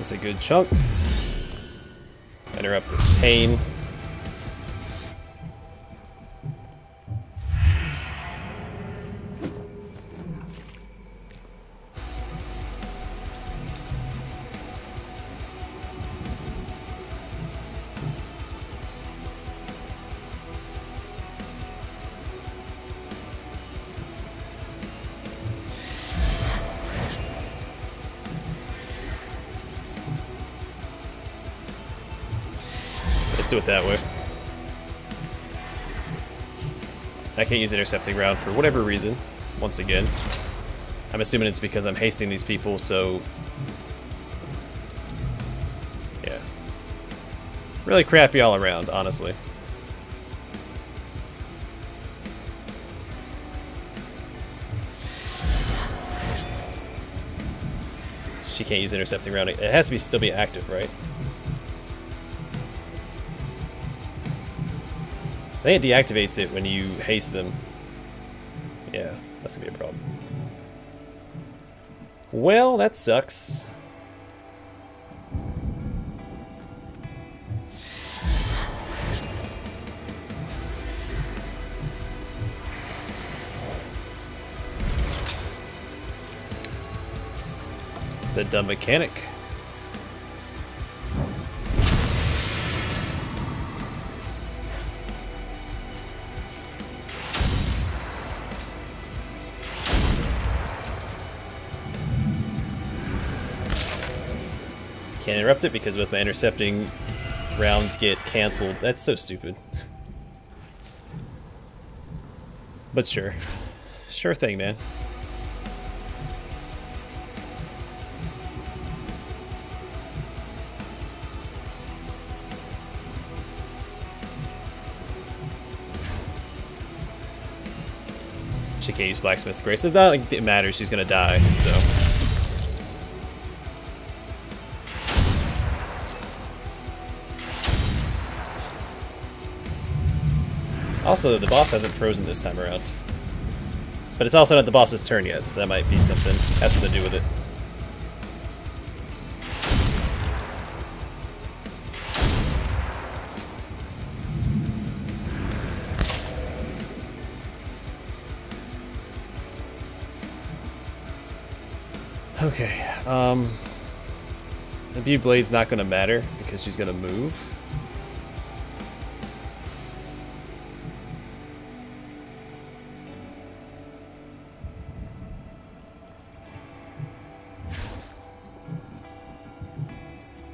That's a good chunk. Interrupt with Pain. Let's do it that way. I can't use Intercepting Round for whatever reason, once again. I'm assuming it's because I'm hasting these people, so... yeah. Really crappy all around, honestly. She can't use Intercepting Round. It has to still be active, right? I think it deactivates it when you haste them. Yeah, that's gonna be a problem. Well, that sucks. It's a dumb mechanic. Can't interrupt it because both my intercepting rounds get cancelled. That's so stupid. But sure. Sure thing, man. She can't use Blacksmith's Grace. It's not like it matters, she's gonna die, so... Also, the boss hasn't frozen this time around. But it's also not the boss's turn yet, so that might be something. Has something to do with it. Okay, the View Blade's not gonna matter because she's gonna move.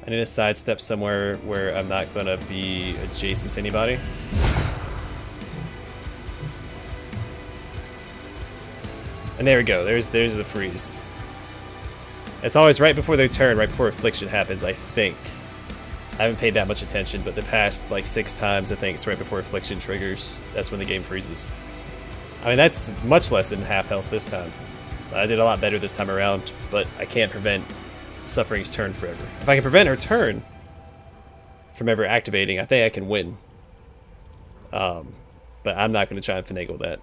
I need to sidestep somewhere where I'm not gonna be adjacent to anybody. And there we go, there's the freeze. It's always right before their turn, right before Affliction happens, I think. I haven't paid that much attention, but the past, like, 6 times, I think it's right before Affliction triggers. That's when the game freezes. I mean, that's much less than half health this time. I did a lot better this time around, but I can't prevent Suffering's turn forever. If I can prevent her turn from ever activating, I think I can win. But I'm not going to try and finagle that.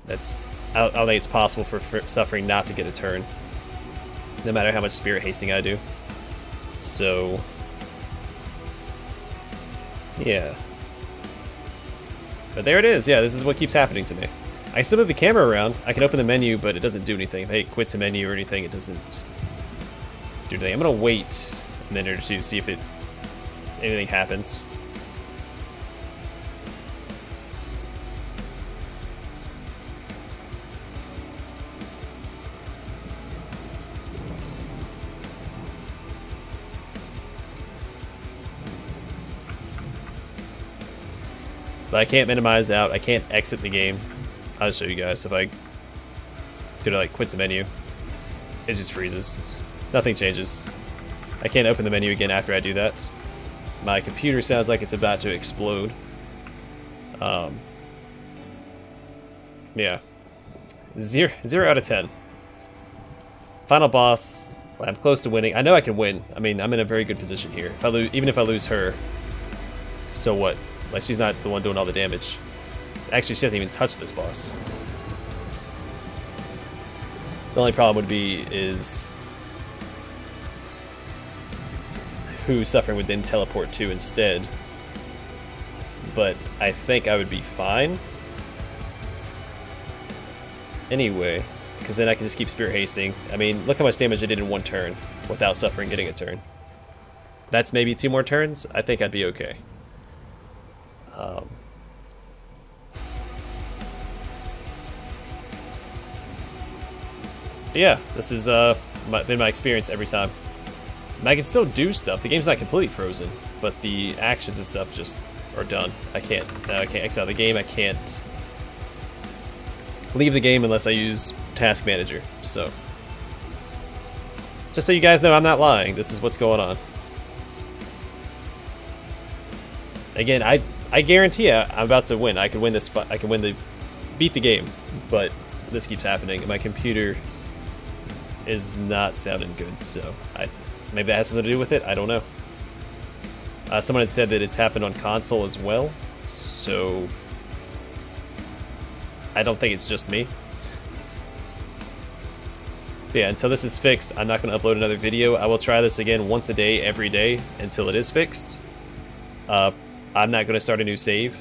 I don't think it's possible for Suffering not to get a turn, no matter how much Spirit Hasting I do. So, yeah. But there it is. Yeah, this is what keeps happening to me. I still move the camera around. I can open the menu, but it doesn't do anything. If I hit quit to menu or anything, it doesn't do anything. I'm going to wait a minute or two to see if anything happens. But I can't minimize out. I can't exit the game. I'll show you guys. If I go to like quit the menu, it just freezes. Nothing changes. I can't open the menu again after I do that. My computer sounds like it's about to explode. Yeah. 0 out of 10. Final boss. Well, I'm close to winning. I know I can win. I mean, I'm in a very good position here. If I lose, even if I lose her, so what? Like, she's not the one doing all the damage. Actually, she hasn't even touched this boss. The only problem would be is who Suffering would then teleport to instead. But I think I would be fine. Anyway, because then I can just keep Spirit Hasting. I mean, look how much damage I did in 1 turn without Suffering getting a turn. That's maybe 2 more turns. I think I'd be okay. Yeah, this has been my experience every time. And I can still do stuff. The game's not completely frozen, but the actions and stuff just are done. I can't exit out of the game. I can't leave the game unless I use Task Manager. So, just so you guys know, I'm not lying. This is what's going on. Again, I guarantee I'm about to win. I can win this. I can beat the game, but this keeps happening, and my computer is not sounding good. So maybe that has something to do with it. I don't know. Someone had said that it's happened on console as well, so I don't think it's just me. But yeah, until this is fixed, I'm not going to upload another video. I will try this again once a day, every day, until it is fixed. I'm not going to start a new save.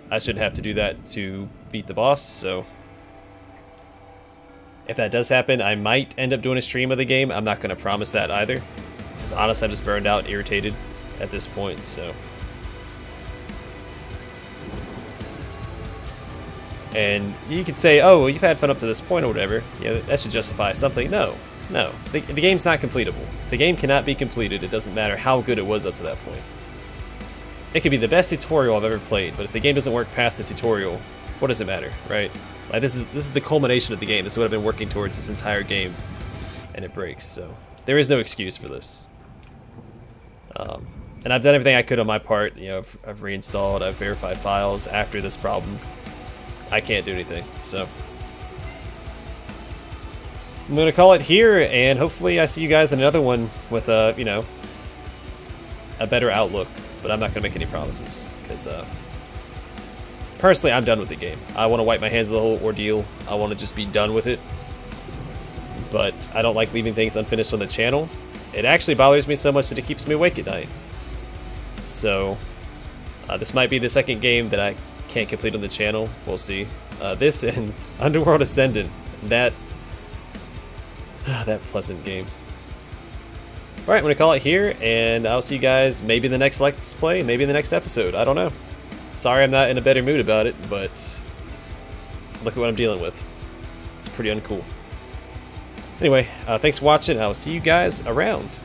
I shouldn't have to do that to beat the boss, so if that does happen, I might end up doing a stream of the game. I'm not going to promise that either, because honestly, I'm just burned out and irritated at this point, so. And you could say, oh, well, you've had fun up to this point or whatever. Yeah, that should justify something. No. The game's not completable. The game cannot be completed. It doesn't matter how good it was up to that point. It could be the best tutorial I've ever played, but if the game doesn't work past the tutorial, what does it matter, right? Like, this is the culmination of the game. This is what I've been working towards this entire game, and it breaks. So there is no excuse for this. And I've done everything I could on my part. You know, I've reinstalled, I've verified files after this problem. I can't do anything, so I'm gonna call it here, and hopefully I see you guys in another one with a, you know, a better outlook. But I'm not gonna make any promises, because personally, I'm done with the game. I want to wipe my hands of the whole ordeal. I want to just be done with it. But I don't like leaving things unfinished on the channel. It actually bothers me so much that it keeps me awake at night. So, this might be the second game that I can't complete on the channel. We'll see. This and Underworld Ascendant. That pleasant game. Alright, I'm going to call it here, and I'll see you guys maybe in the next Let's Play, maybe in the next episode. I don't know. Sorry I'm not in a better mood about it, but look at what I'm dealing with. It's pretty uncool. Anyway, thanks for watching, and I will see you guys around.